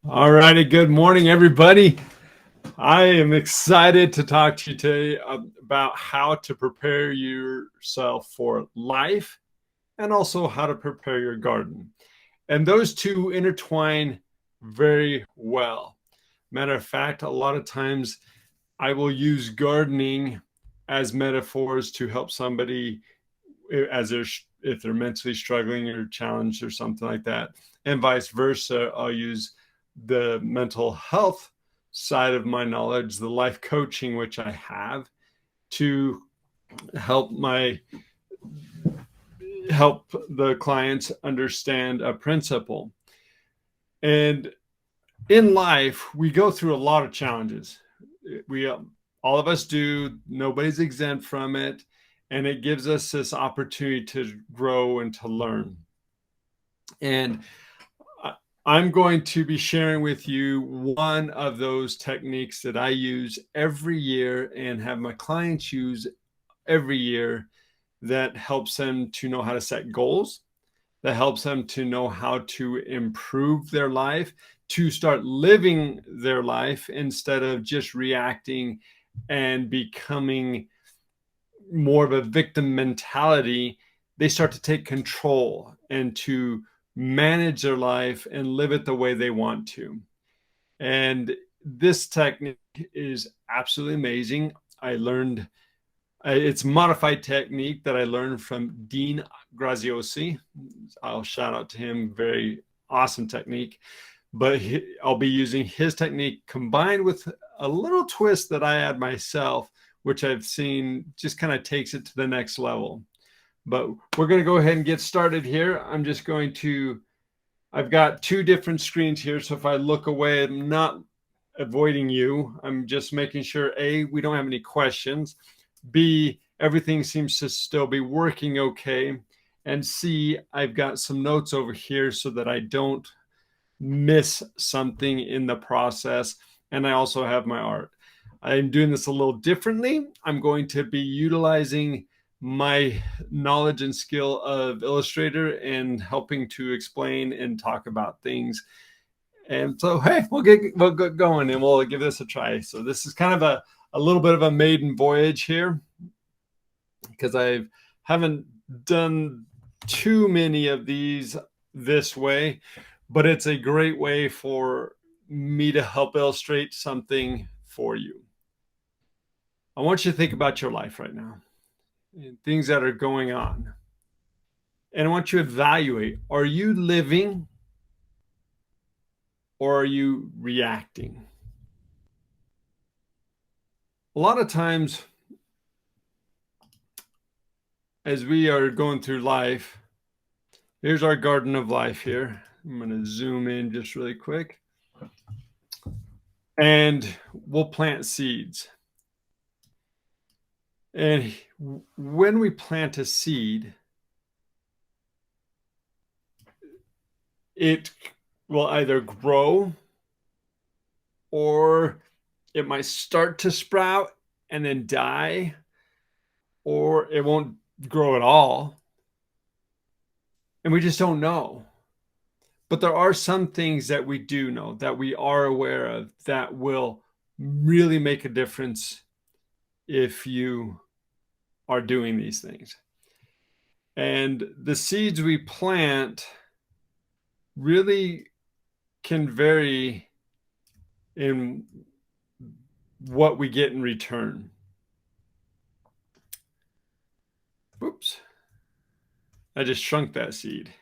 All righty. Good morning, everybody. I am excited to talk to you today about how to prepare yourself for life and also how to prepare your garden. And those two intertwine very well. Matter of fact, a lot of times I will use gardening as metaphors to help somebody as if they're mentally struggling or challenged or something like that, and vice versa. I'll use the mental health side of my knowledge, the life coaching which I have, to help the clients understand a principle. And in life, we go through a lot of challenges. We all of us do. Nobody's exempt from it, and it gives us this opportunity to grow and to learn. And I'm going to be sharing with you one of those techniques that I use every year and have my clients use every year that helps them to know how to set goals, that helps them to know how to improve their life, to start living their life instead of just reacting and becoming more of a victim mentality. They start to take control and to manage their life and live it the way they want to. And this technique is absolutely amazing. It's modified technique that I learned from Dean Graziosi. I'll shout out to him. Very awesome technique. But I'll be using his technique combined with a little twist that I add myself, which I've seen just kind of takes it to the next level. But we're going to go ahead and get started here. I've got two different screens here. So if I look away, I'm not avoiding you. I'm just making sure, A, we don't have any questions. B, everything seems to still be working okay. And C, I've got some notes over here so that I don't miss something in the process. And I also have my art. I'm doing this a little differently. I'm going to be utilizing my knowledge and skill of Illustrator and helping to explain and talk about things. And so, hey, we'll get going and we'll give this a try. So this is kind of a little bit of a maiden voyage here because I haven't done too many of these this way, but it's a great way for me to help illustrate something for you. I want you to think about your life right now and things that are going on. And I want you to evaluate, are you living or are you reacting? A lot of times as we are going through life, here's our garden of life here. I'm going to zoom in just really quick. And we'll plant seeds. And when we plant a seed, it will either grow or it might start to sprout and then die, or it won't grow at all. And we just don't know. But there are some things that we do know, that we are aware of, that will really make a difference if you are doing these things. And the seeds we plant really can vary in what we get in return. Oops. I just shrunk that seed.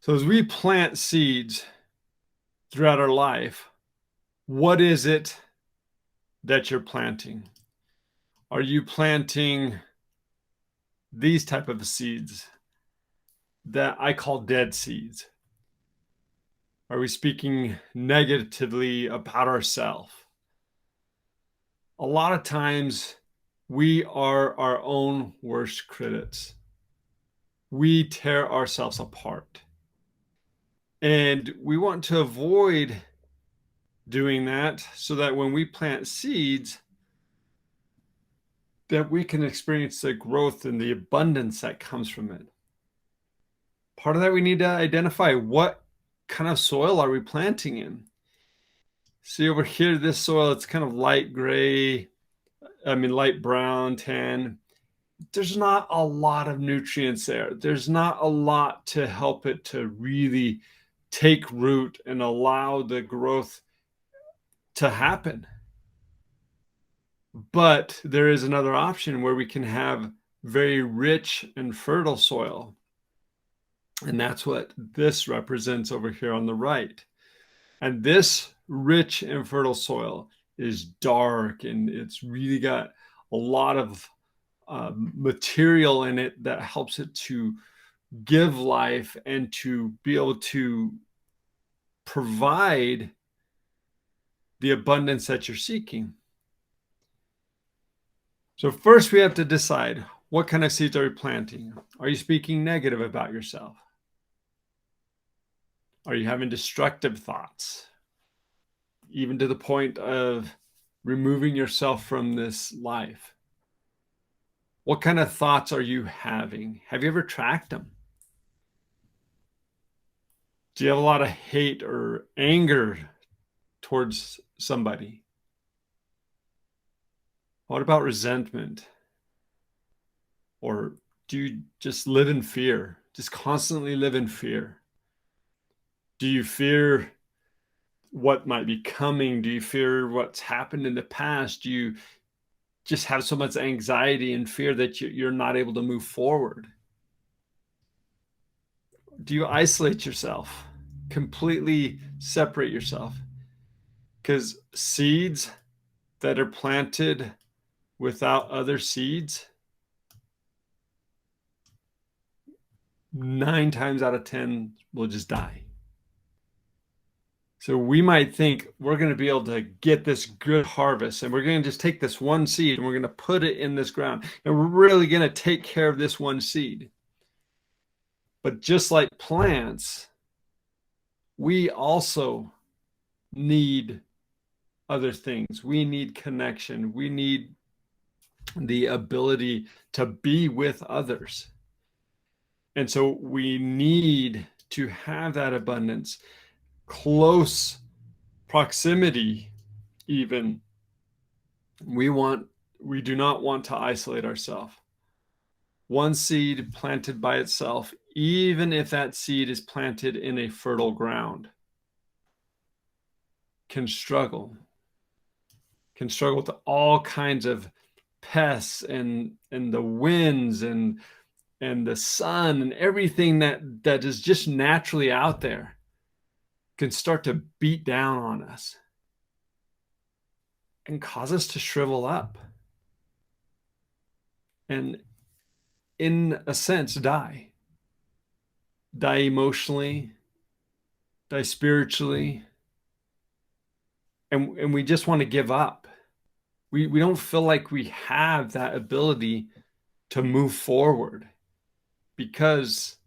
So as we plant seeds throughout our life, what is it that you're planting? Are you planting these type of seeds that I call dead seeds? Are we speaking negatively about ourselves? A lot of times we are our own worst critics. We tear ourselves apart. And we want to avoid doing that so that when we plant seeds, that we can experience the growth and the abundance that comes from it. Part of that, we need to identify what kind of soil are we planting in. See over here, this soil, it's kind of light gray, light brown, tan. There's not a lot of nutrients there. There's not a lot to help it to really take root and allow the growth to happen. But there is another option where we can have very rich and fertile soil. And that's what this represents over here on the right. And this rich and fertile soil is dark, and it's really got a lot of material in it that helps it to give life and to be able to provide the abundance that you're seeking. So first we have to decide, what kind of seeds are you planting? Are you speaking negative about yourself? Are you having destructive thoughts? Even to the point of removing yourself from this life? What kind of thoughts are you having? Have you ever tracked them? Do you have a lot of hate or anger towards somebody? What about resentment? Or do you just live in fear? Just constantly live in fear? Do you fear what might be coming? Do you fear what's happened in the past? Do you just have so much anxiety and fear that you're not able to move forward? Do you isolate yourself? Completely separate yourself? Because seeds that are planted without other seeds, 9 times out of 10 will just die. So we might think we're going to be able to get this good harvest, and we're going to just take this one seed and we're going to put it in this ground, and we're really going to take care of this one seed. But just like plants, we also need other things. We need connection. We need the ability to be with others. And so we need to have that abundance, close proximity even. We do not want to isolate ourselves. One seed planted by itself, even if that seed is planted in a fertile ground, can struggle with all kinds of pests and the winds and the sun and everything that is just naturally out there can start to beat down on us and cause us to shrivel up and, in a sense, die emotionally, die spiritually, and we just want to give up. We don't feel like we have that ability to move forward because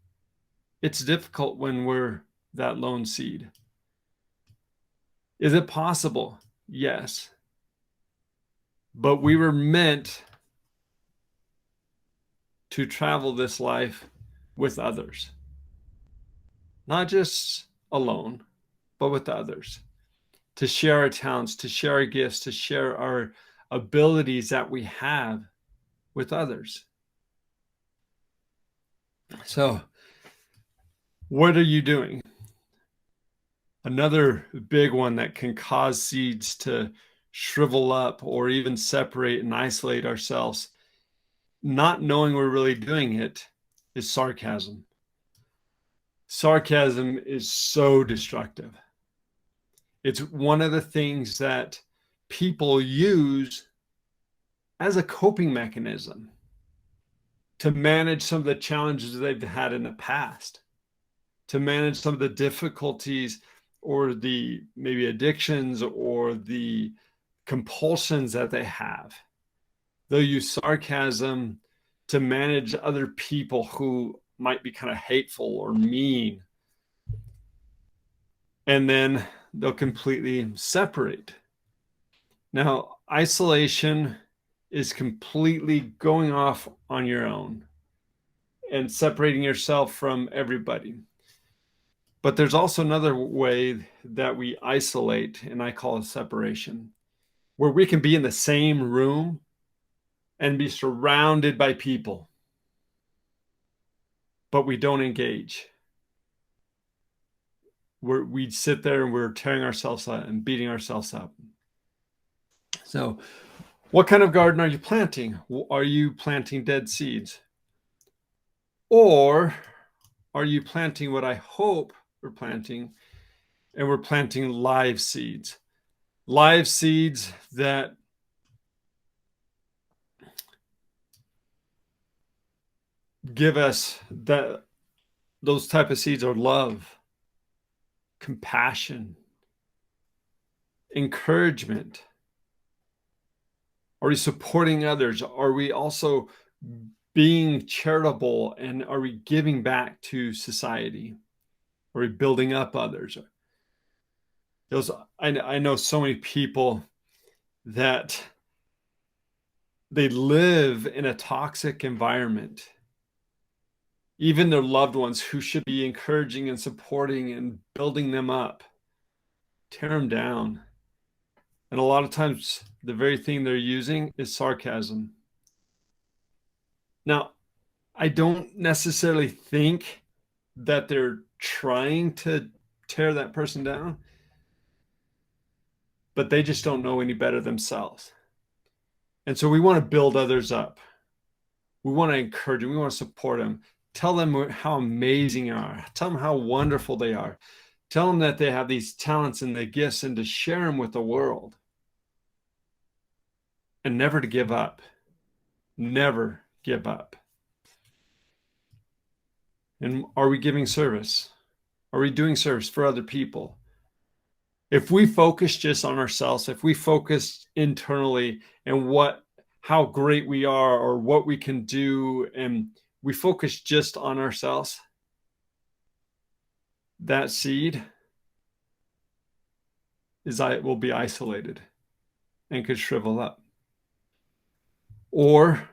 it's difficult when we're that lone seed. Is it possible? Yes. But we were meant to travel this life with others. Not just alone, but with others. To share our talents, to share our gifts, to share our abilities that we have with others. So, what are you doing? Another big one that can cause seeds to shrivel up or even separate and isolate ourselves, not knowing we're really doing it, is sarcasm. Sarcasm is so destructive. It's one of the things that people use as a coping mechanism to manage some of the challenges they've had in the past, to manage some of the difficulties or the maybe addictions or the compulsions that they have. They'll use sarcasm to manage other people who might be kind of hateful or mean. And then they'll completely separate. Now, isolation is completely going off on your own and separating yourself from everybody. But there's also another way that we isolate, and I call it separation, where we can be in the same room and be surrounded by people, but we don't engage. We sit there and we're tearing ourselves up and beating ourselves up. So, what kind of garden are you planting? Are you planting dead seeds? Or are you planting what I hope we're planting? And we're planting live seeds. Live seeds that give us that those type of seeds are love, compassion, encouragement. Are we supporting others? Are we also being charitable, and are we giving back to society? Are we building up others? I know so many people that they live in a toxic environment. Even their loved ones who should be encouraging and supporting and building them up, tear them down. And a lot of times, the very thing they're using is sarcasm. Now, I don't necessarily think that they're trying to tear that person down, but they just don't know any better themselves. And so we want to build others up. We want to encourage them. We want to support them. Tell them how amazing they are. Tell them how wonderful they are. Tell them that they have these talents and the gifts, and to share them with the world. And never to give up. Never give up. And are we giving service? Are we doing service for other people? If we focus just on ourselves, if we focus internally and how great we are or what we can do, and we focus just on ourselves, that seed will be isolated and could shrivel up. Or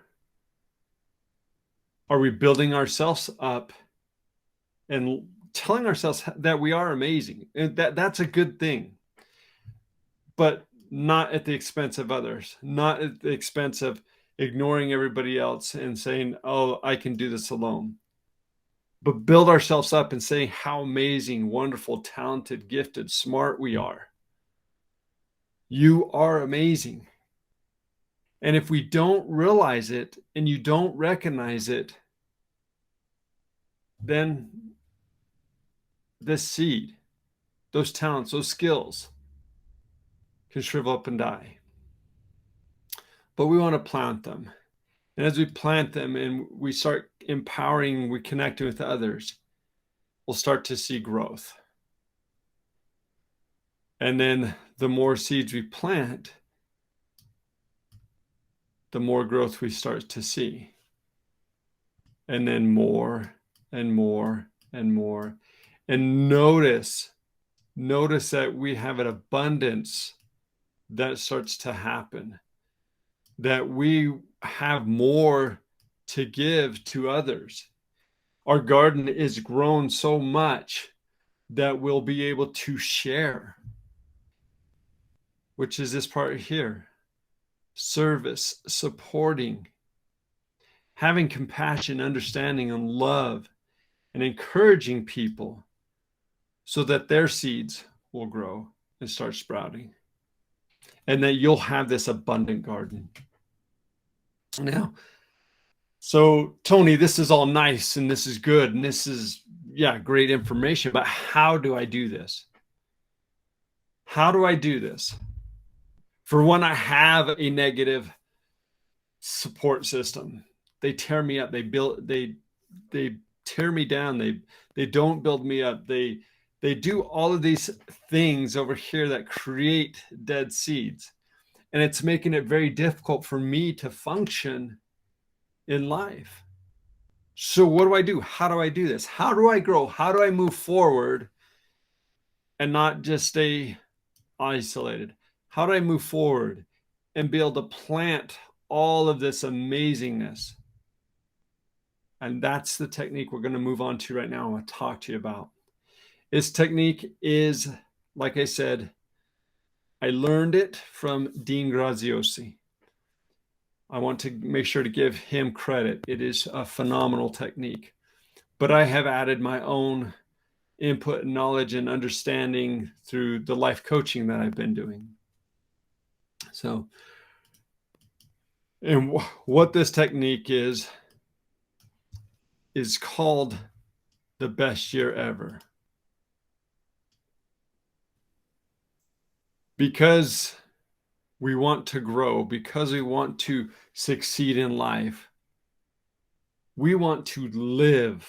are we building ourselves up and telling ourselves that we are amazing? And that's a good thing, but not at the expense of others, not at the expense of ignoring everybody else and saying, oh, I can do this alone. But build ourselves up and saying how amazing, wonderful, talented, gifted, smart we are. You are amazing. And if we don't realize it and you don't recognize it, then this seed, those talents, those skills can shrivel up and die. But we want to plant them. And as we plant them and we start empowering, we connect with others, we'll start to see growth. And then the more seeds we plant, the more growth we start to see. And then more and more and more. And notice that we have an abundance that starts to happen, that we have more to give to others. Our garden is grown so much that we'll be able to share, which is this part here: service, supporting, having compassion, understanding, and love, and encouraging people so that their seeds will grow and start sprouting, and that you'll have this abundant garden. Now, so Tony, this is all nice and this is good and this is, great information, but how do I do this? How do I do this? For one, I have a negative support system. They tear me up. They tear me down. They don't build me up. They do all of these things over here that create dead seeds. And it's making it very difficult for me to function in life. So what do? How do I do this? How do I grow? How do I move forward and not just stay isolated? How do I move forward and be able to plant all of this amazingness? And that's the technique we're going to move on to right now. I want to talk to you about. This technique is, like I said, I learned it from Dean Graziosi. I want to make sure to give him credit. It is a phenomenal technique. But I have added my own input and knowledge and understanding through the life coaching that I've been doing. So, and what this technique is called the best year ever. Because we want to grow, because we want to succeed in life, we want to live,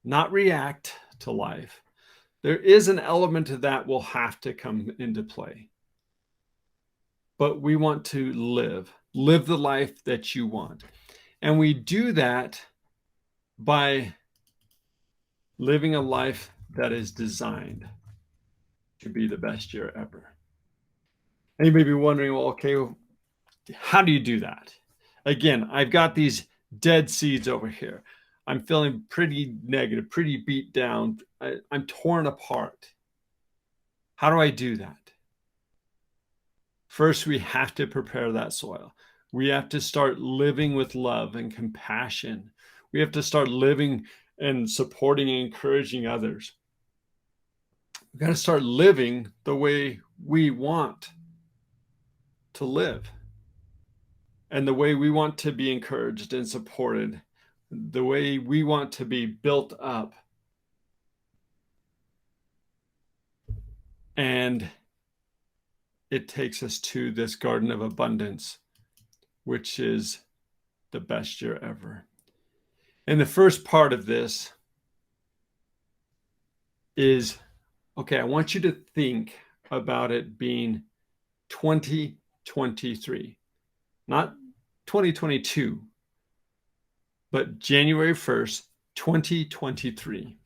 not react to life. There is an element of that will have to come into play. But we want to live the life that you want. And we do that by living a life that is designed to be the best year ever. And you may be wondering, well, okay, how do you do that? Again, I've got these dead seeds over here. I'm feeling pretty negative, pretty beat down. I'm torn apart. How do I do that? First, we have to prepare that soil. We have to start living with love and compassion. We have to start living and supporting and encouraging others. We've got to start living the way we want to live and the way we want to be encouraged and supported, the way we want to be built up. And it takes us to this garden of abundance, which is the best year ever. And the first part of this is, okay, I want you to think about it being 2023, not 2022, but January 1st, 2023.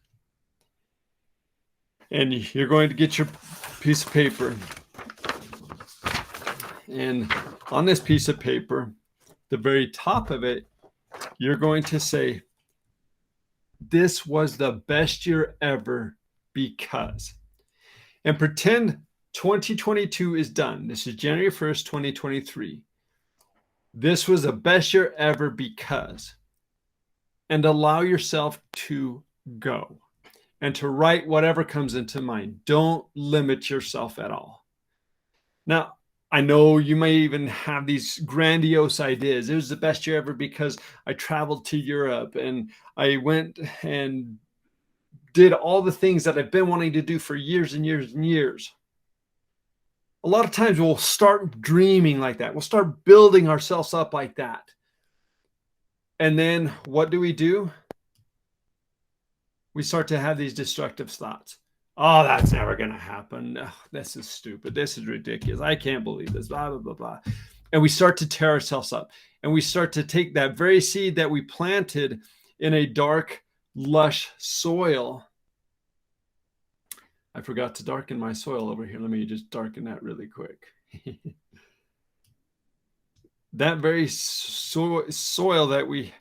And you're going to get your piece of paper. And on this piece of paper, the very top of it, you're going to say, this was the best year ever because. And pretend 2022 is done. This is January 1st, 2023. This was the best year ever because. And allow yourself to go and to write whatever comes into mind. Don't limit yourself at all. Now, I know you may even have these grandiose ideas. It was the best year ever because I traveled to Europe and I went and did all the things that I've been wanting to do for years and years and years. A lot of times we'll start dreaming like that. We'll start building ourselves up like that. And then what do? We start to have these destructive thoughts. Oh, that's never going to happen. Oh, this is stupid. This is ridiculous. I can't believe this, blah, blah, blah, blah. And we start to tear ourselves up. And we start to take that very seed that we planted in a dark, lush soil. I forgot to darken my soil over here. Let me just darken that really quick. That very soil that we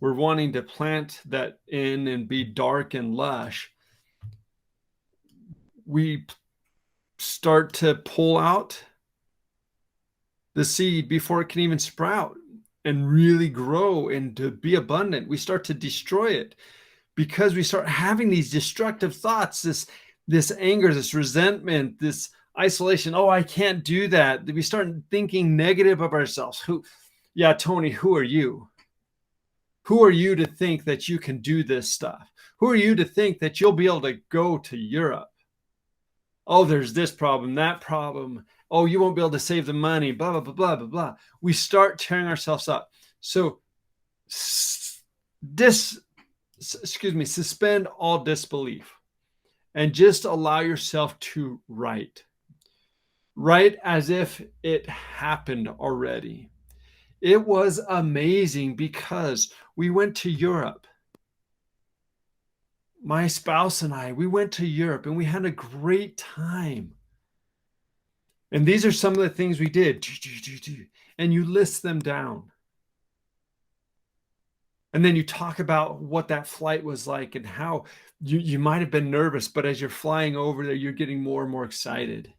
were wanting to plant that in and be dark and lush, we start to pull out the seed before it can even sprout and really grow and to be abundant. We start to destroy it because we start having these destructive thoughts, this anger, this resentment, this isolation. Oh, I can't do that. We start thinking negative of ourselves. Tony, who are you? Who are you to think that you can do this stuff? Who are you to think that you'll be able to go to Europe? Oh, there's this problem, that problem. Oh, you won't be able to save the money, blah, blah, blah, blah, blah, blah. We start tearing ourselves up. So suspend all disbelief and just allow yourself to write. Write as if it happened already. It was amazing because we went to Europe. My spouse and I, we went to Europe and we had a great time. And these are some of the things we did. And you list them down. And then you talk about what that flight was like and how you might have been nervous, but as you're flying over there, you're getting more and more excited.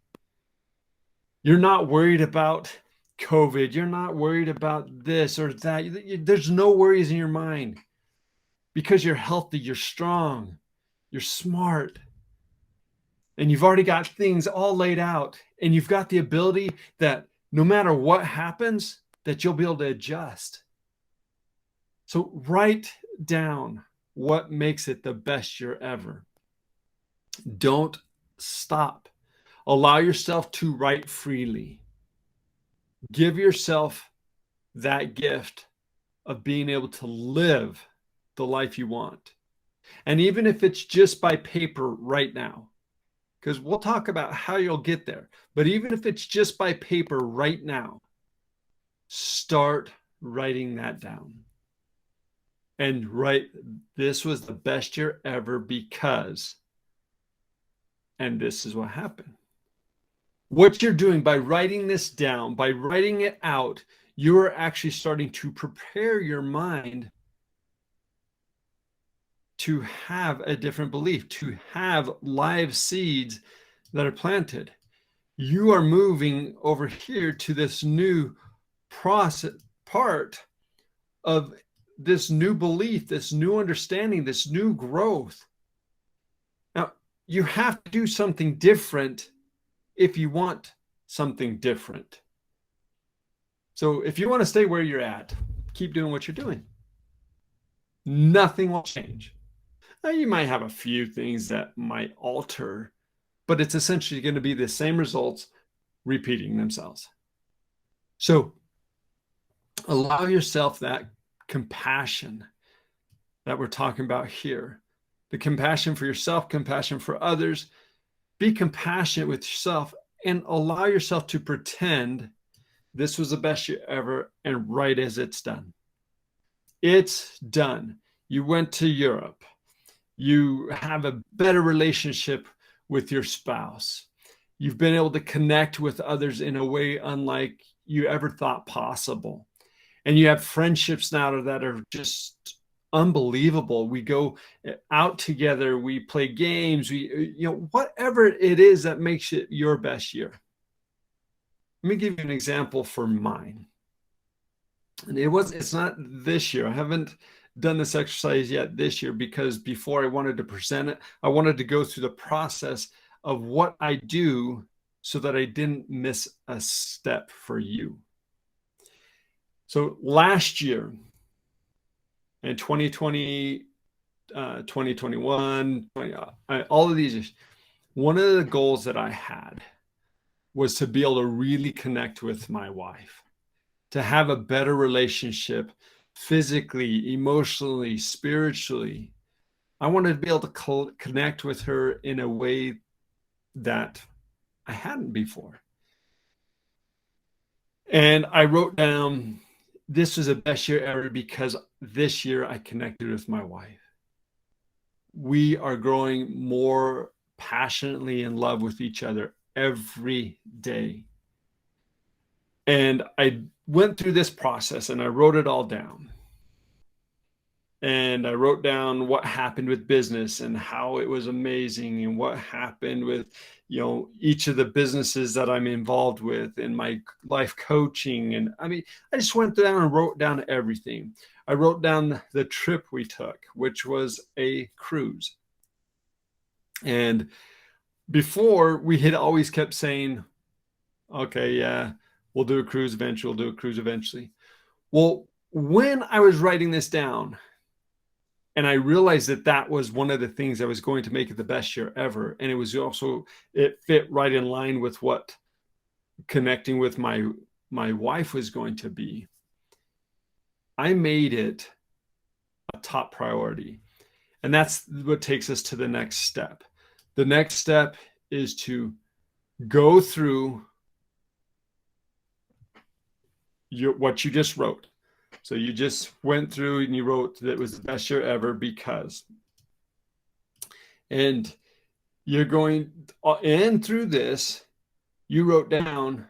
You're not worried about COVID. You're not worried about this or that. There's no worries in your mind because you're healthy, you're strong, you're smart, and you've already got things all laid out. And you've got the ability that no matter what happens, that you'll be able to adjust. So write down what makes it the best year ever. Don't stop. Allow yourself to write freely. Give yourself that gift of being able to live the life you want. And even if it's just by paper right now, because we'll talk about how you'll get there, but even if it's just by paper right now, start writing that down. And write, this was the best year ever because, and this is what happened. What you're doing by writing this down, by writing it out, you are actually starting to prepare your mind to have a different belief, to have live seeds that are planted. You are moving over here to this new process part of this new belief, this new understanding, this new growth. Now, you have to do something different if you want something different. So if you want to stay where you're at, keep doing what you're doing. Nothing will change. Now, you might have a few things that might alter, but it's essentially going to be the same results repeating themselves. So allow yourself that compassion that we're talking about here. The compassion for yourself, compassion for others. Be compassionate with yourself and allow yourself to pretend this was the best year ever and write as it's done. It's done. You went to Europe. You have a better relationship with your spouse. You've been able to connect with others in a way unlike you ever thought possible. And you have friendships now that are just unbelievable. We go out together, we play games, whatever it is that makes it your best year. Let me give you an example for mine. And it's not this year. I haven't done this exercise yet this year because before I wanted to present it, I wanted to go through the process of what I do so that I didn't miss a step for you. So last year, in 2020, 2021, all of these, one of the goals that I had was to be able to really connect with my wife, to have a better relationship physically, emotionally, spiritually. I wanted to be able to connect with her in a way that I hadn't before. And I wrote down, this was the best year ever because this year I connected with my wife. We are growing more passionately in love with each other every day. And I went through this process and I wrote it all down. And I wrote down what happened with business and how it was amazing and what happened with, each of the businesses that I'm involved with in my life coaching. And I just went down and wrote down everything. I wrote down the trip we took, which was a cruise. And before we had always kept saying, okay, yeah, we'll do a cruise eventually. We'll do a cruise eventually. Well, when I was writing this down, and I realized that that was one of the things that was going to make it the best year ever. And it was also, it fit right in line with what connecting with my wife was going to be. I made it a top priority. And that's what takes us to the next step. The next step is to go through what you just wrote. So you just went through and you wrote that it was the best year ever because. And you're going, and through this, you wrote down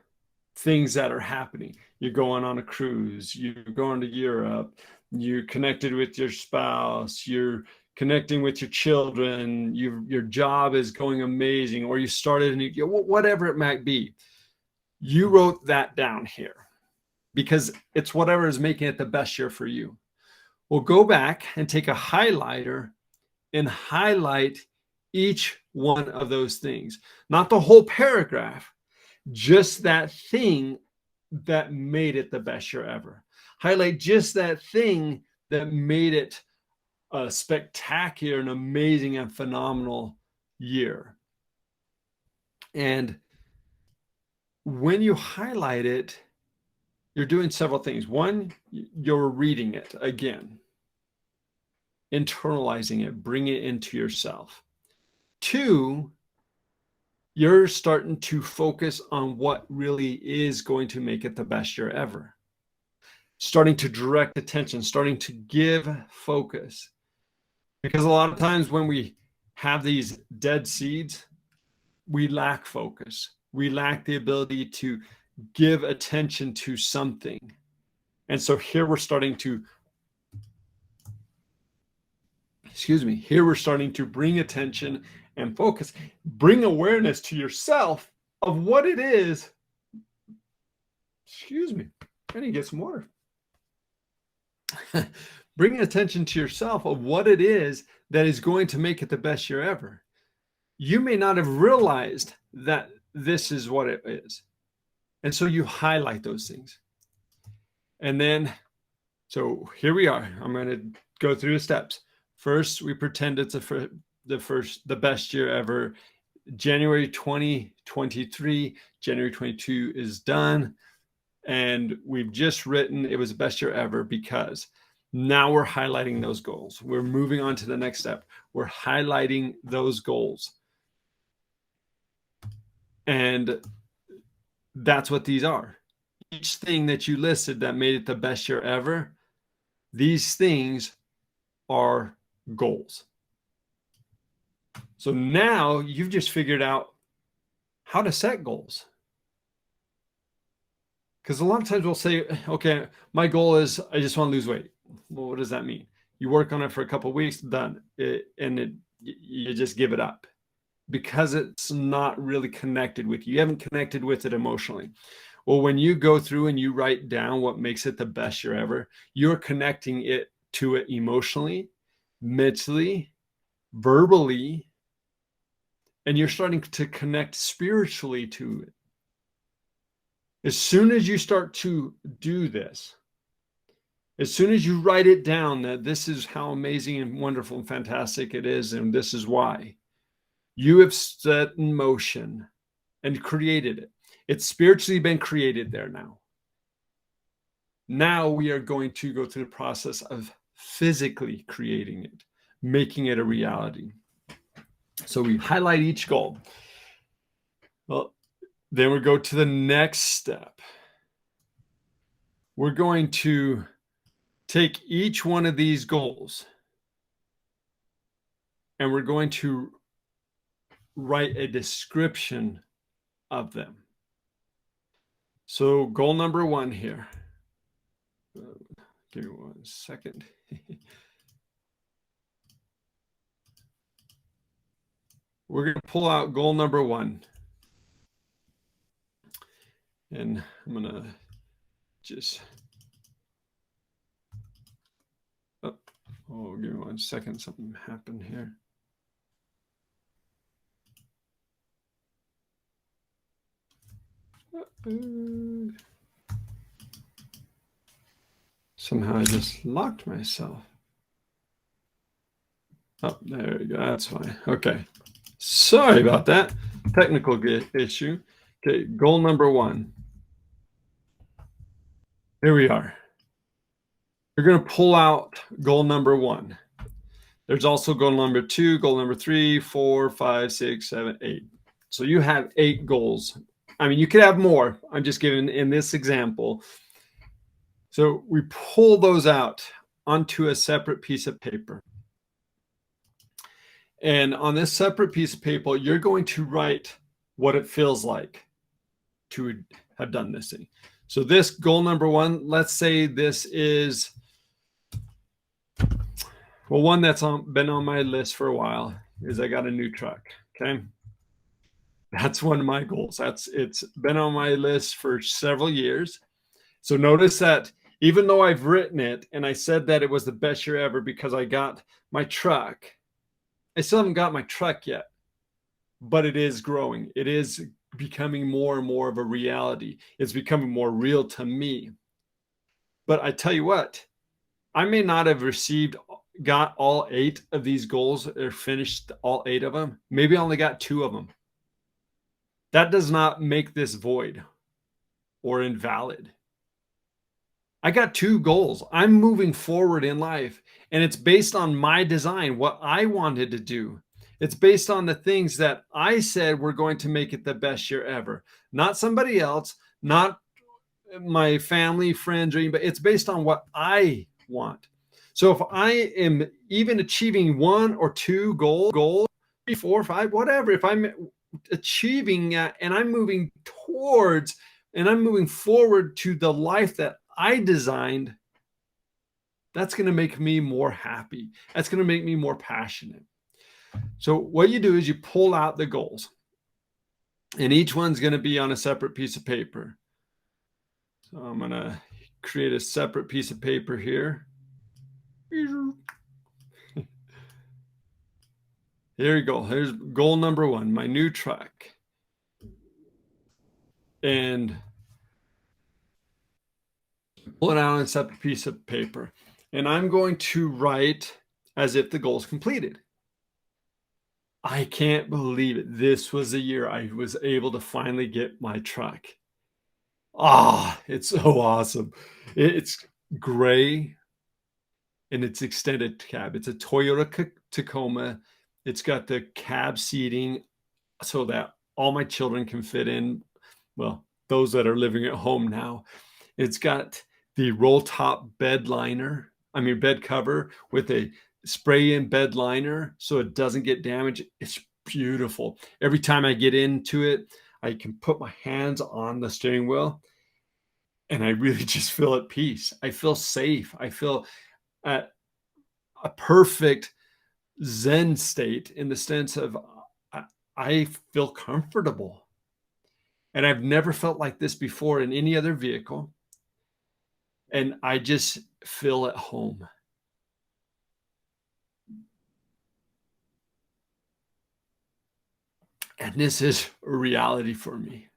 things that are happening. You're going on a cruise, you're going to Europe, you're connected with your spouse, you're connecting with your children, your job is going amazing, or you started a new, whatever it might be. You wrote that down here because it's whatever is making it the best year for you. Well, go back and take a highlighter and highlight each one of those things, not the whole paragraph, just that thing that made it the best year ever. Highlight just that thing that made it a spectacular and amazing and phenomenal year. And when you highlight it, you're doing several things. One, you're reading it again, internalizing it, bring it into yourself. Two, you're starting to focus on what really is going to make it the best year ever. Starting to direct attention, starting to give focus. Because a lot of times when we have these dead seeds, we lack focus. We lack the ability to give attention to something. And so here we're starting to, here we're starting to bring attention and focus, bring awareness to yourself of what it is. I need to get some water. Bring attention to yourself of what it is that is going to make it the best year ever. You may not have realized that this is what it is. And so you highlight those things. And then, so here we are. I'm going to go through the steps. First, we pretend it's the best year ever. January 2023, January 22 is done. And we've just written it was the best year ever because now we're highlighting those goals. We're moving on to the next step. We're highlighting those goals. And that's what these are. Each thing that you listed that made it the best year ever, these things are goals. So now you've just figured out how to set goals. Because a lot of times we'll say, okay, my goal is I just want to lose weight. Well, what does that mean? You work on it for a couple of weeks, done. You just give it up because it's not really connected with you. You haven't connected with it emotionally. Well, when you go through and you write down what makes it the best year ever, you're connecting it to it emotionally, mentally, verbally, and you're starting to connect spiritually to it. As soon as you start to do this, as soon as you write it down that this is how amazing and wonderful and fantastic it is, and this is why, you have set in motion and created it. It's spiritually been created there now. Now we are going to go through the process of physically creating it, making it a reality. So we highlight each goal. Well, then we go to the next step. We're going to take each one of these goals and we're going to write a description of them. So goal number 1 here. Give me 1 second. We're going to pull out goal number 1. And I'm going to just, give me 1 second. Something happened here. Somehow I just locked myself. Oh, there we go. That's fine. Okay. Sorry about that. Technical issue. Okay, goal number 1. Here we are. You're going to pull out goal number 1. There's also goal number 2, goal number 3, 4, 5, 6, 7, 8. So you have 8 goals. I mean, you could have more. I'm just giving in this example. So we pull those out onto a separate piece of paper. And on this separate piece of paper, you're going to write what it feels like to have done this thing. So this goal number 1, let's say this is Well, one that's been on my list for a while is I got a new truck. Okay. That's one of my goals. It's been on my list for several years. So notice that even though I've written it and I said that it was the best year ever because I got my truck, I still haven't got my truck yet, but it is growing. It is becoming more and more of a reality. It's becoming more real to me. But I tell you what, I may not have got all 8 of these goals or finished all 8 of them. Maybe I only got 2 of them. That does not make this void or invalid. I got 2 goals. I'm moving forward in life, and it's based on my design, what I wanted to do. It's based on the things that I said were going to make it the best year ever. Not somebody else, not my family, friends, or anybody. It's based on what I want. So if I am even achieving 1 or 2 goals, 3, 4, 5, whatever, if I'm achieving that and I'm moving towards and I'm moving forward to the life that I designed, that's going to make me more happy. That's going to make me more passionate. So what you do is you pull out the goals, and each one's going to be on a separate piece of paper. So I'm going to create a separate piece of paper here. Here you go. Here's goal number 1, my new truck. And pull it out on a separate piece of paper. And I'm going to write as if the goal is completed. I can't believe it. This was the year I was able to finally get my truck. Ah, it's so awesome. It's gray and it's extended cab. It's a Toyota Tacoma. It's got the cab seating so that all my children can fit in. Well, those that are living at home now. It's got the roll top bed cover with a spray in bed liner so it doesn't get damaged. It's beautiful. Every time I get into it, I can put my hands on the steering wheel and I really just feel at peace. I feel safe. I feel at a perfect Zen state in the sense of I feel comfortable. And I've never felt like this before in any other vehicle. And I just feel at home. And this is a reality for me.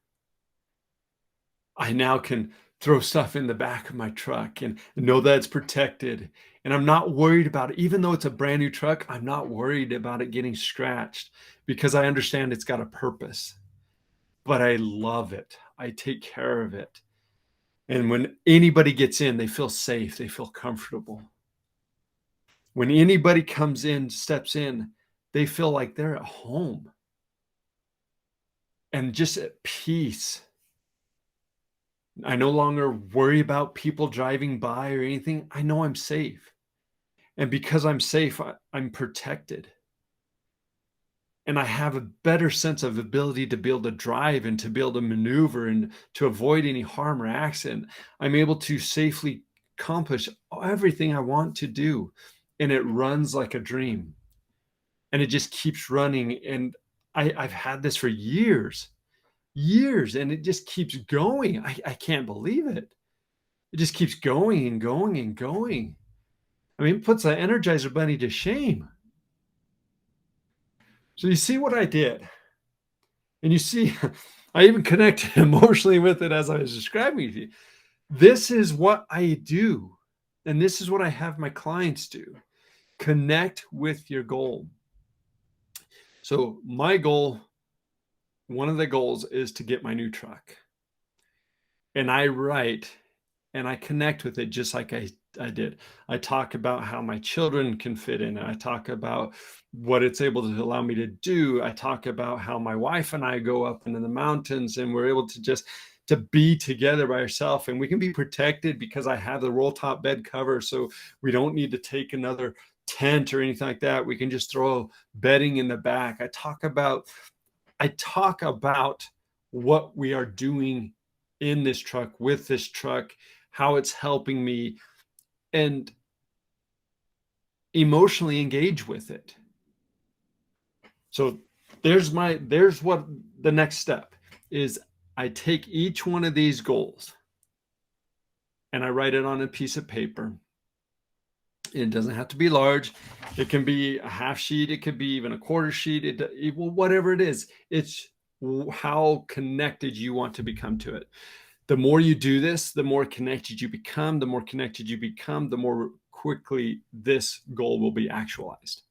I now can throw stuff in the back of my truck and know that it's protected. And I'm not worried about it. Even though it's a brand new truck, I'm not worried about it getting scratched because I understand it's got a purpose. But I love it. I take care of it. And when anybody gets in, they feel safe. They feel comfortable. When anybody comes in, steps in, they feel like they're at home and just at peace. I no longer worry about people driving by or anything. I know I'm safe. And because I'm safe, I'm protected. And I have a better sense of ability to be able to drive and to be able to maneuver and to avoid any harm or accident. I'm able to safely accomplish everything I want to do. And it runs like a dream. And it just keeps running. And I've had this for years, and it just keeps going. I can't believe it. It just keeps going and going and going. I mean, it puts the Energizer Bunny to shame. So you see what I did. And you see, I even connected emotionally with it as I was describing it to you. This is what I do. And this is what I have my clients do. Connect with your goal. So my goal, one of the goals is to get my new truck. And I write and I connect with it just like I did. I talk about how my children can fit in. I talk about what it's able to allow me to do. I talk about how my wife and I go up into the mountains and we're able to just to be together by ourselves, and we can be protected because I have the roll top bed cover, so we don't need to take another tent or anything like that. We can just throw bedding in the back. I talk about what we are doing in this truck, with this truck, how it's helping me. And emotionally engage with it. So there's what the next step is. I take each one of these goals and I write it on a piece of paper. It doesn't have to be large. It can be a half sheet. It could be even a quarter sheet. Well, whatever it is, it's how connected you want to become to it. The more you do this, the more connected you become. The more connected you become, the more quickly this goal will be actualized.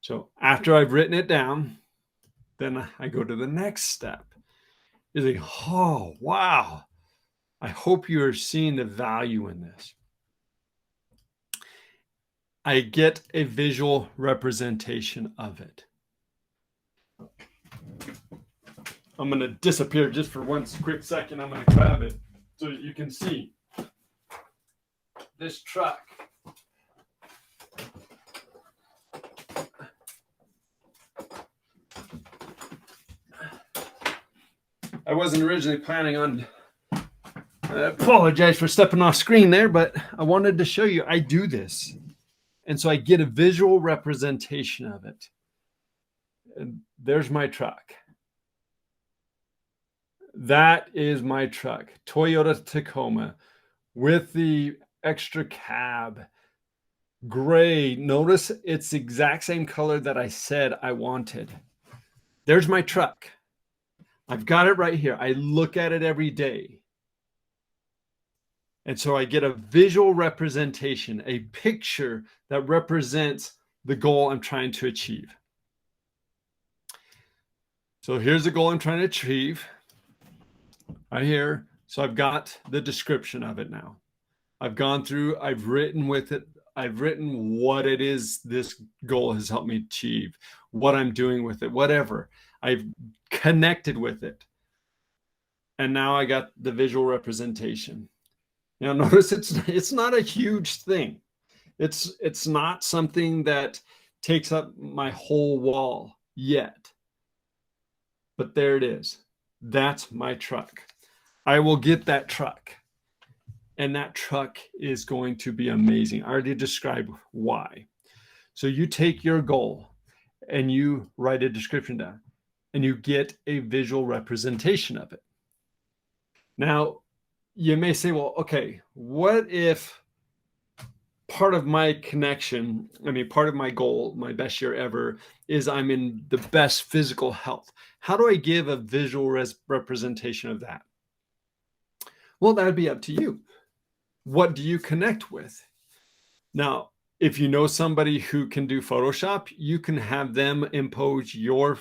So after I've written it down, then I go to the next step. You think, oh, wow. I hope you are seeing the value in this. I get a visual representation of it. I'm going to disappear just for one quick second. I'm going to grab it so you can see this truck. I wasn't originally planning on, I apologize for stepping off screen there, but I wanted to show you I do this. And so I get a visual representation of it. And there's my truck. That is my truck, Toyota Tacoma, with the extra cab, gray. Notice it's the exact same color that I said I wanted. There's my truck. I've got it right here. I look at it every day. And so I get a visual representation, a picture that represents the goal I'm trying to achieve. So here's the goal I'm trying to achieve right here. So I've got the description of it now. I've gone through, I've written with it. I've written what it is this goal has helped me achieve, what I'm doing with it, whatever. I've connected with it. And now I got the visual representation. Now notice it's not a huge thing. It's not something that takes up my whole wall yet. But there it is. That's my truck. I will get that truck. And that truck is going to be amazing. I already described why. So you take your goal and you write a description down and you get a visual representation of it. Now, you may say, well, okay, what if part of my connection, part of my goal, my best year ever, is I'm in the best physical health? How do I give a visual representation of that? Well, that would be up to you. What do you connect with? Now, if you know somebody who can do Photoshop, you can have them impose your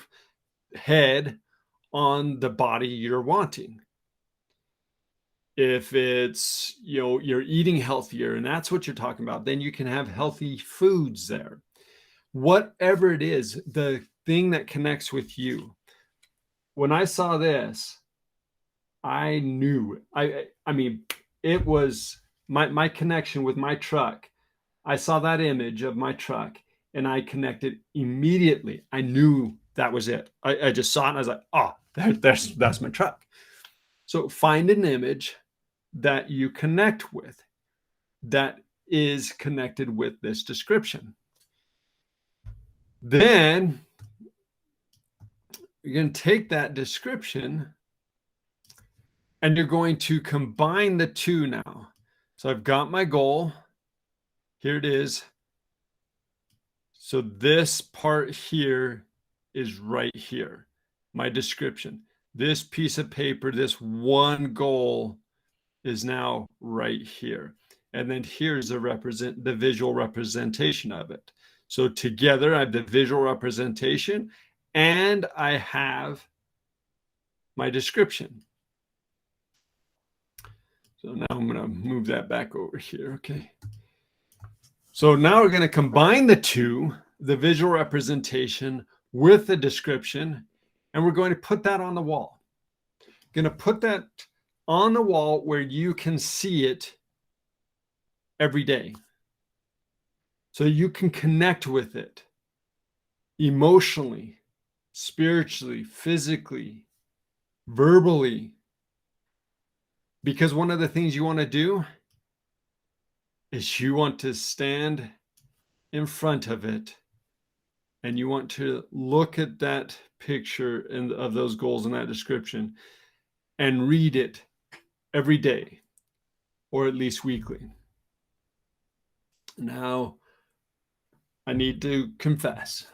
head on the body you're wanting. If it's, you're eating healthier and that's what you're talking about, then you can have healthy foods there. Whatever it is, the thing that connects with you. When I saw this, I knew, it was my connection with my truck. I saw that image of my truck and I connected immediately. I knew that was it. I just saw it and I was like, oh, that's my truck. So find an image that you connect with that is connected with this description. Then you're going to take that description and you're going to combine the two now. So I've got my goal. Here it is. So this part here is right here, my description. This piece of paper, this one goal is now right here. And then here's the visual representation of it. So together I have the visual representation and I have my description. So now I'm going to move that back over here. Okay. So now we're going to combine the two, the visual representation with the description, and we're going to put that on the wall. Going to put that on the wall where you can see it every day. So you can connect with it emotionally, spiritually, physically, verbally. Because one of the things you want to do is you want to stand in front of it, and you want to look at that picture and of those goals in that description and read it every day or at least weekly. Now, I need to confess.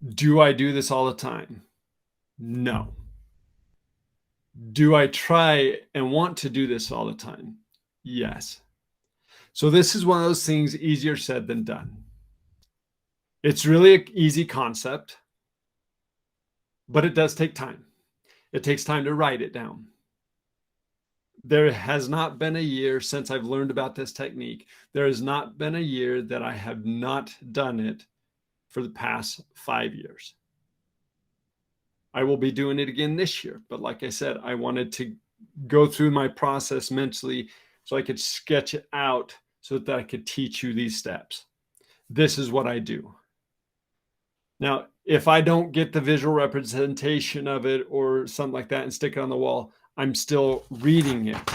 Do I do this all the time? No. Do I try and want to do this all the time? Yes. So this is one of those things easier said than done. It's really an easy concept, but it does take time. It takes time to write it down. There has not been a year since I've learned about this technique. There has not been a year that I have not done it for the past 5 years. I will be doing it again this year. But like I said, I wanted to go through my process mentally so I could sketch it out so that I could teach you these steps. This is what I do. Now, if I don't get the visual representation of it or something like that and stick it on the wall, I'm still reading it.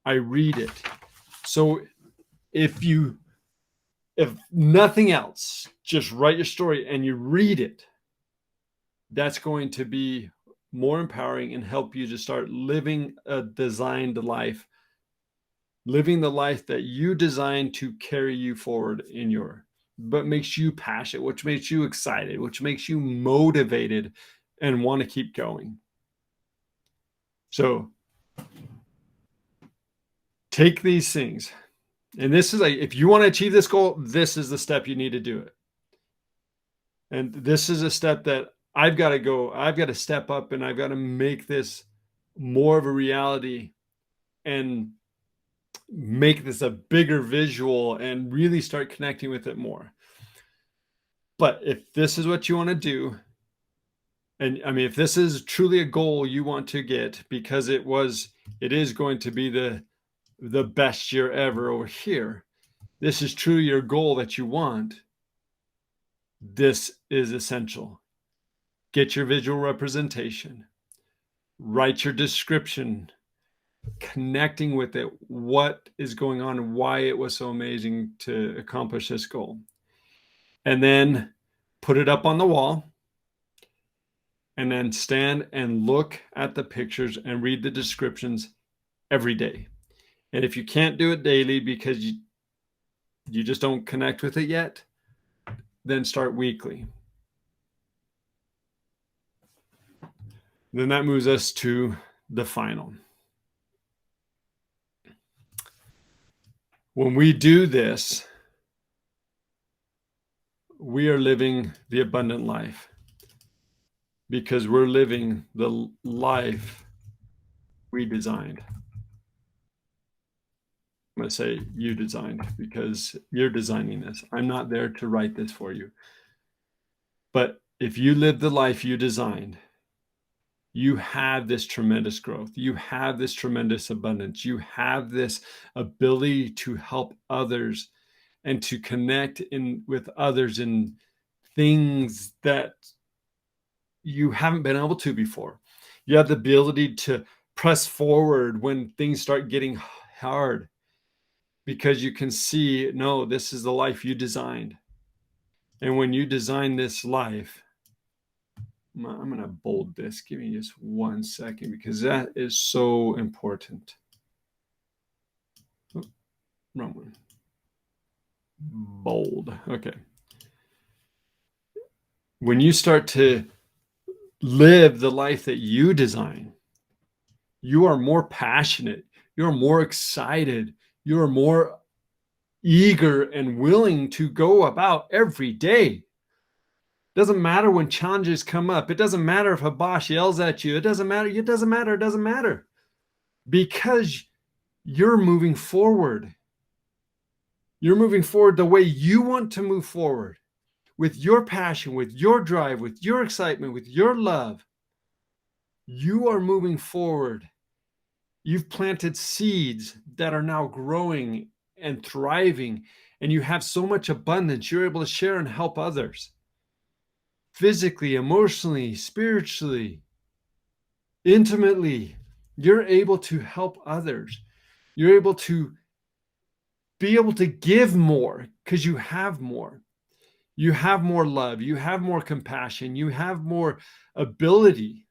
I read it. So if nothing else, just write your story and you read it, that's going to be more empowering and help you to start living a designed life, living the life that you designed to carry you forward but makes you passionate, which makes you excited, which makes you motivated and want to keep going. So take these things. And this is if you want to achieve this goal, this is the step you need to do it. And this is a step that I've got to step up and I've got to make this more of a reality and make this a bigger visual and really start connecting with it more. But if this is what you want to do, and I mean, if this is truly a goal you want to get, because it is going to be the best year ever over here, this is truly your goal that you want, this is essential. Get your visual representation, write your description, connecting with it, what is going on and why it was so amazing to accomplish this goal. And then put it up on the wall, and then stand and look at the pictures and read the descriptions every day. And if you can't do it daily because you just don't connect with it yet, then start weekly. Then that moves us to the final. When we do this, we are living the abundant life because we're living the life we designed. I'm going to say you designed because you're designing this. I'm not there to write this for you. But if you live the life you designed, you have this tremendous growth. You have this tremendous abundance. You have this ability to help others and to connect with others in things that you haven't been able to before. You have the ability to press forward when things start getting hard because you can see, no, this is the life you designed. And when you design this life, I'm going to bold this. Give me just 1 second because that is so important. Oh, wrong one. Bold. Okay. When you start to live the life that you design, you are more passionate. You're more excited. You're more eager and willing to go about every day. Doesn't matter when challenges come up. It doesn't matter if a boss yells at you. It doesn't matter. It doesn't matter. It doesn't matter. Because you're moving forward. You're moving forward the way you want to move forward. With your passion, with your drive, with your excitement, with your love. You are moving forward. You've planted seeds that are now growing and thriving. And you have so much abundance. You're able to share and help others. Physically, emotionally, spiritually, intimately, you're able to help others. You're able to be able to give more because you have more. You have more love. You have more compassion. You have more ability.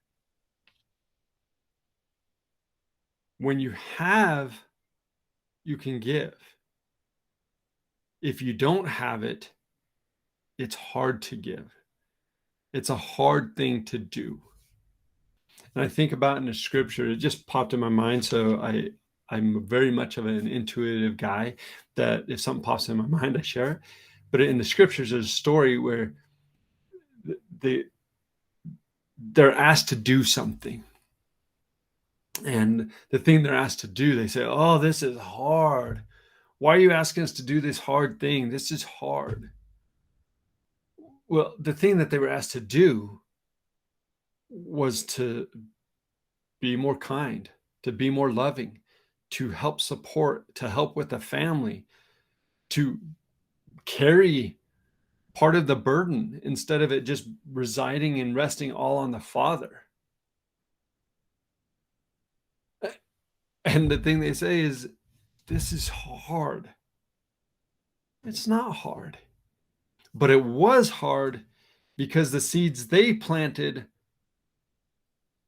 When you have, you can give. If you don't have it, it's hard to give. It's a hard thing to do. And I think about in the scripture, it just popped in my mind. So I'm very much of an intuitive guy that if something pops in my mind, I share it. But in the scriptures, there's a story where they're asked to do something. And the thing they're asked to do, they say, oh, this is hard. Why are you asking us to do this hard thing? This is hard. Well, the thing that they were asked to do was to be more kind, to be more loving, to help support, to help with the family, to carry part of the burden instead of it just residing and resting all on the Father. And the thing they say is, this is hard. It's not hard. But it was hard because the seeds they planted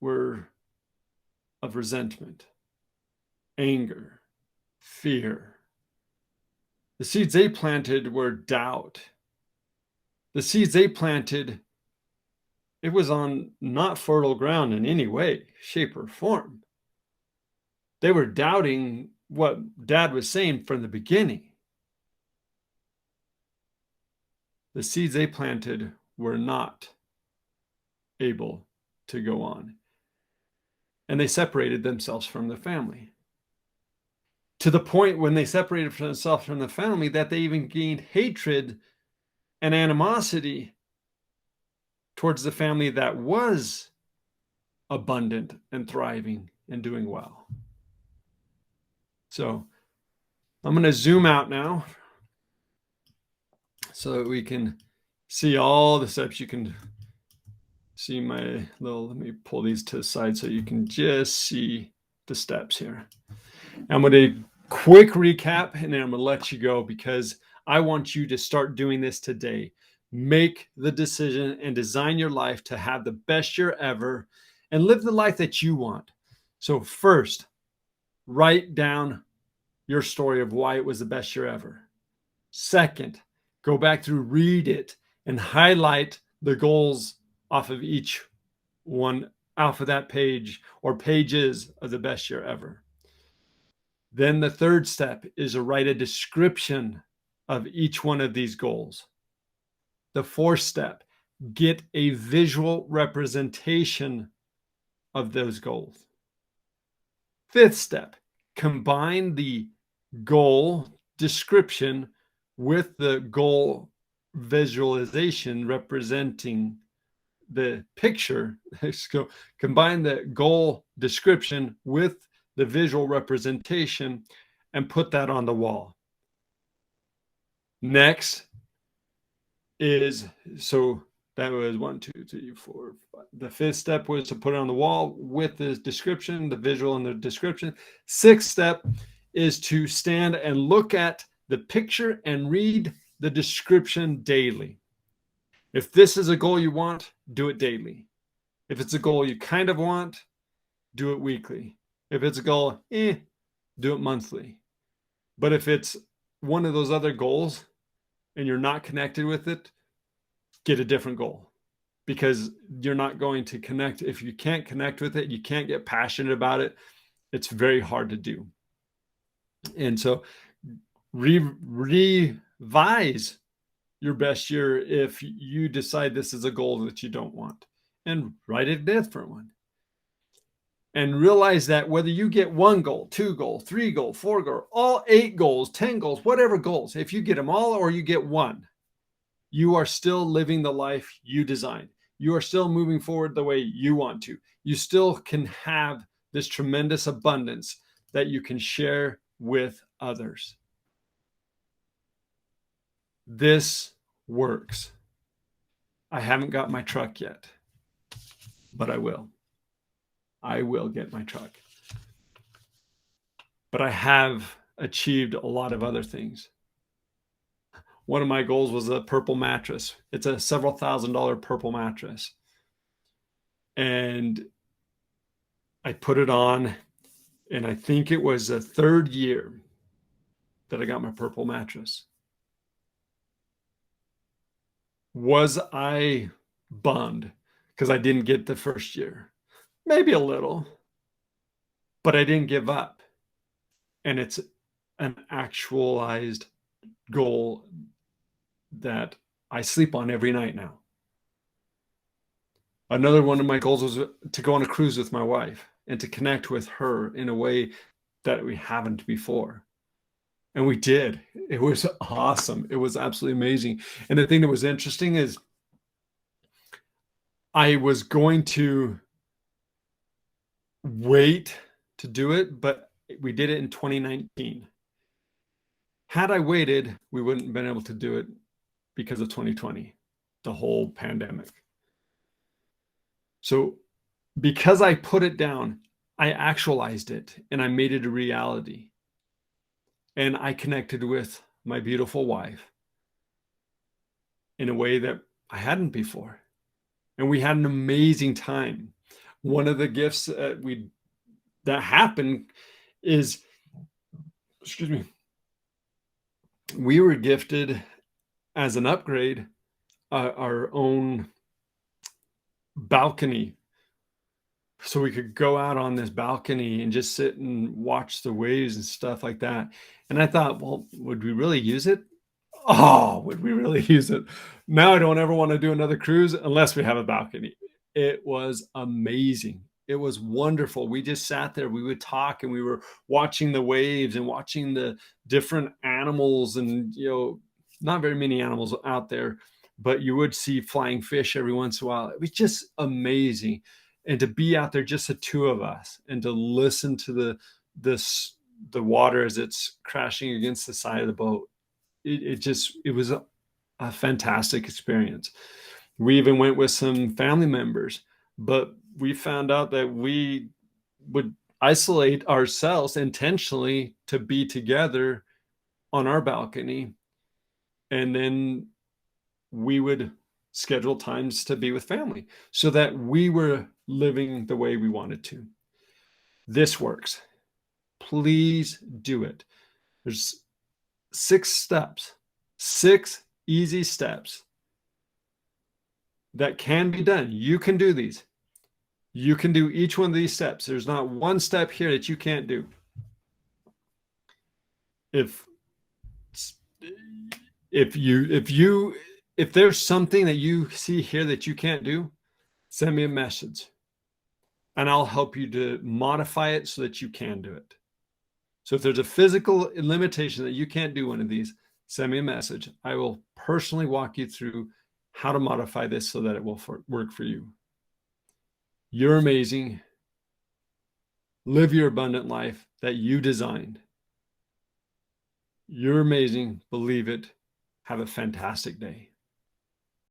were of resentment, anger, fear. The seeds they planted were doubt. The seeds they planted, it was on not fertile ground in any way, shape, or form. They were doubting what Dad was saying from the beginning. The seeds they planted were not able to go on. And they separated themselves from the family. To the point when they separated themselves from the family that they even gained hatred and animosity towards the family that was abundant and thriving and doing well. So I'm going to zoom out now so that we can see all the steps. You can see my little, let me pull these to the side so you can just see the steps here. I'm going to quick recap and then I'm going to let you go because I want you to start doing this today. Make the decision and design your life to have the best year ever and live the life that you want. So first, write down your story of why it was the best year ever. Second, go back through, read it, and highlight the goals off of each one, off of that page or pages of the best year ever. Then the third step is to write a description of each one of these goals. The fourth step, get a visual representation of those goals. Fifth step, combine the goal description with the goal visualization representing the picture. So combine the goal description with the visual representation and put that on the wall. Next is, so that was 1, 2, 3, 4, 5. The fifth step was to put it on the wall with the description, the visual and the description. Sixth step is to stand and look at the picture and read the description daily. If this is a goal you want, do it daily. If it's a goal you kind of want, do it weekly. If it's a goal, do it monthly. But if it's one of those other goals and you're not connected with it, get a different goal because you're not going to connect. If you can't connect with it, you can't get passionate about it. It's very hard to do. And so revise your best year if you decide this is a goal that you don't want, and write a different one. And realize that whether you get 1 goal, 2 goal, 3 goal, 4 goal, all 8 goals, 10 goals, whatever goals, if you get them all or you get 1, you are still living the life you designed. You are still moving forward the way you want to. You still can have this tremendous abundance that you can share with others. This works. I haven't got my truck yet, but I will. I will get my truck. But I have achieved a lot of other things. One of my goals was a purple mattress. It's a several $1,000 purple mattress. And I put it on, and I think it was the third year that I got my purple mattress. Was I bummed because I didn't get the first year? Maybe a little, but I didn't give up. And it's an actualized goal that I sleep on every night now. Another one of my goals was to go on a cruise with my wife and to connect with her in a way that we haven't before. And we did. It was awesome. It was absolutely amazing. And the thing that was interesting is I was going to wait to do it, but we did it in 2019. Had I waited, we wouldn't have been able to do it because of 2020, the whole pandemic. So because I put it down, I actualized it and I made it a reality. And I connected with my beautiful wife in a way that I hadn't before. And we had an amazing time. One of the gifts that happened is, excuse me, we were gifted as an upgrade our own balcony, so we could go out on this balcony and just sit and watch the waves and stuff like that. And I thought, well, would we really use it? Oh, would we really use it? Now I don't ever want to do another cruise unless we have a balcony. It was amazing. It was wonderful. We just sat there, we would talk, and we were watching the waves and watching the different animals, and not very many animals out there, but you would see flying fish every once in a while. It was just amazing. And to be out there, just the two of us, and to listen to the water as it's crashing against the side of the boat. It was a fantastic experience. We even went with some family members, but we found out that we would isolate ourselves intentionally to be together on our balcony. And then we would schedule times to be with family so that we were living the way we wanted to. This works. Please do it. There's 6 steps, 6 easy steps that can be done. You can do these. You can do each one of these steps. There's not one step here that you can't do. If there's something that you see here that you can't do, send me a message and I'll help you to modify it so that you can do it. So if there's a physical limitation that you can't do one of these, send me a message. I will personally walk you through how to modify this so that it will work for you. You're amazing. Live your abundant life that you designed. You're amazing. Believe it. Have a fantastic day.